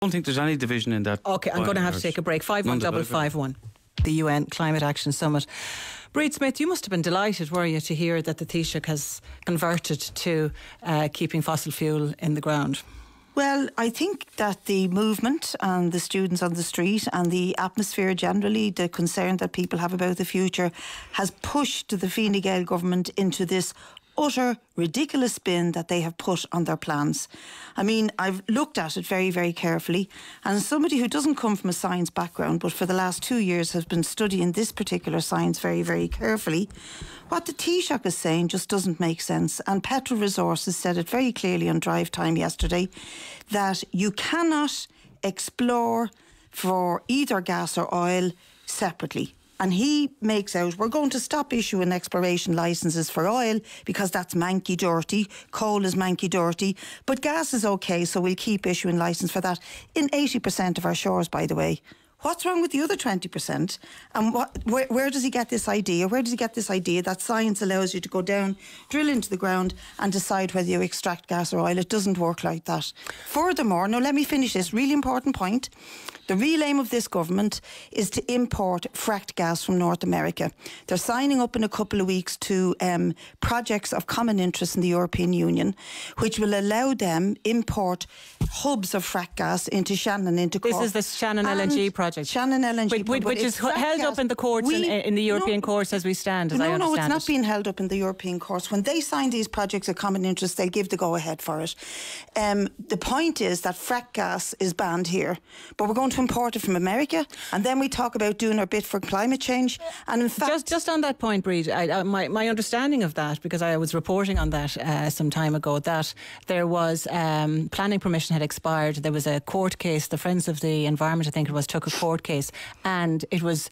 don't think there's any division in that. Okay, I'm going to have to take a break. 51551. The UN Climate Action Summit. Brid Smith, you must have been delighted, were you, to hear that the Taoiseach has converted to keeping fossil fuel in the ground? Well, I think that the movement and the students on the street and the atmosphere generally, the concern that people have about the future, has pushed the Fine Gael government into this utter ridiculous spin that they have put on their plans. I mean, I've looked at it very, very carefully, and as somebody who doesn't come from a science background but for the last 2 years has been studying this particular science very, very carefully, what the Taoiseach is saying just doesn't make sense. And Petrol Resources said it very clearly on Drive Time yesterday that you cannot explore for either gas or oil separately. And he makes out, we're going to stop issuing exploration licences for oil because that's manky dirty, coal is manky dirty, but gas is okay, so we'll keep issuing licence for that in 80% of our shores, by the way. What's wrong with the other 20%? And where does he get this idea? Where does he get this idea that science allows you to go down, drill into the ground and decide whether you extract gas or oil? It doesn't work like that. Furthermore, now let me finish this really important point. The real aim of this government is to import fracked gas from North America. They're signing up in a couple of weeks to projects of common interest in the European Union, which will allow them import hubs of fracked gas into Shannon, into Cork. This is the Shannon LNG project. Shannon LNG project. Which is held up in the courts, in the European courts as we stand, as I understand No, it's not being held up in the European courts. When they sign these projects of common interest, they'll give the go-ahead for it. The point is that fracked gas is banned here, but we're going to import it from America, and then we talk about doing our bit for climate change. And in fact, just on that point, Brid, my understanding of that, because I was reporting on that some time ago, that there was planning permission had expired. There was a court case. The Friends of the Environment, I think it was, took a court case, and it was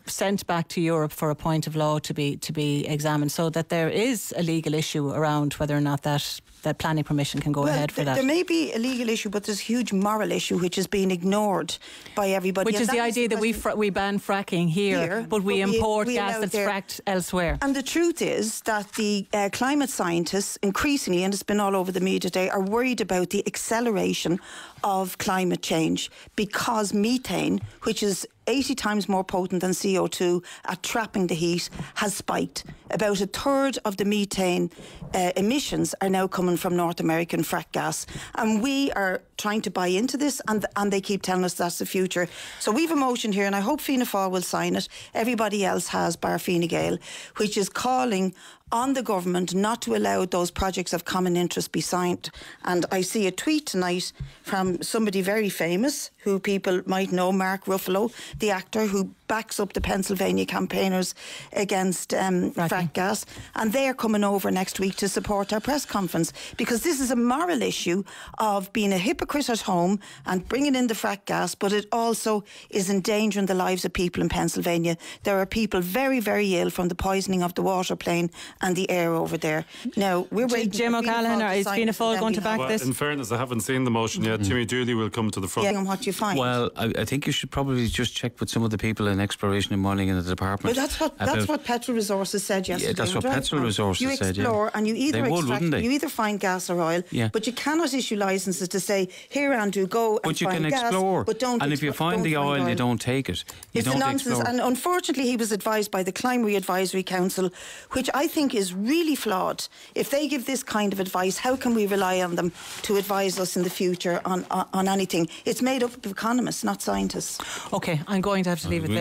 sent back to Europe for a point of law to be examined, so that there is a legal issue around whether or not that planning permission can go ahead for that. There may be a legal issue, but there's a huge moral issue which is being ignored by everybody. Which is the idea that we ban fracking here, but we import gas that's fracked elsewhere. And the truth is that the climate scientists increasingly, and it's been all over the media today, are worried about the acceleration of climate change because methane, which is 80 times more potent than CO2 at trapping the heat, has spiked. About a third of the methane emissions are now coming from North American frack gas. And we are trying to buy into this, and they keep telling us that's the future. So we've a motion here, and I hope Fianna Fáil will sign it. Everybody else has, bar Fine Gael, which is calling on the government not to allow those projects of common interest be signed. And I see a tweet tonight from somebody very famous who people might know, Mark Ruffalo, the actor who backs up the Pennsylvania campaigners against frack gas, and they're coming over next week to support our press conference, because this is a moral issue of being a hypocrite at home and bringing in the frack gas, but it also is endangering the lives of people in Pennsylvania. There are people very, very ill from the poisoning of the water plane and the air over there. Now, we're waiting. Jim O'Callaghan, is Fianna Fáil going to back this? In fairness, I haven't seen the motion yet. Jimmy Dooley will come to the front. Yeah, and what you find? Well, I think you should probably just check with some of the people in exploration and mining in the department. But that's what Petrol Resources said yesterday. Yeah, that's what Petrol Resources said. You explore and you either you either find gas or oil, but you cannot issue licences to say, here, Andrew, go and find gas. But you can explore. But don't. And if you find the oil, you don't take it. It's a nonsense. And unfortunately, he was advised by the Climate Advisory Council, which I think is really flawed. If they give this kind of advice, how can we rely on them to advise us in the future on anything? It's made up of economists, not scientists. Okay, I'm going to have to leave it there.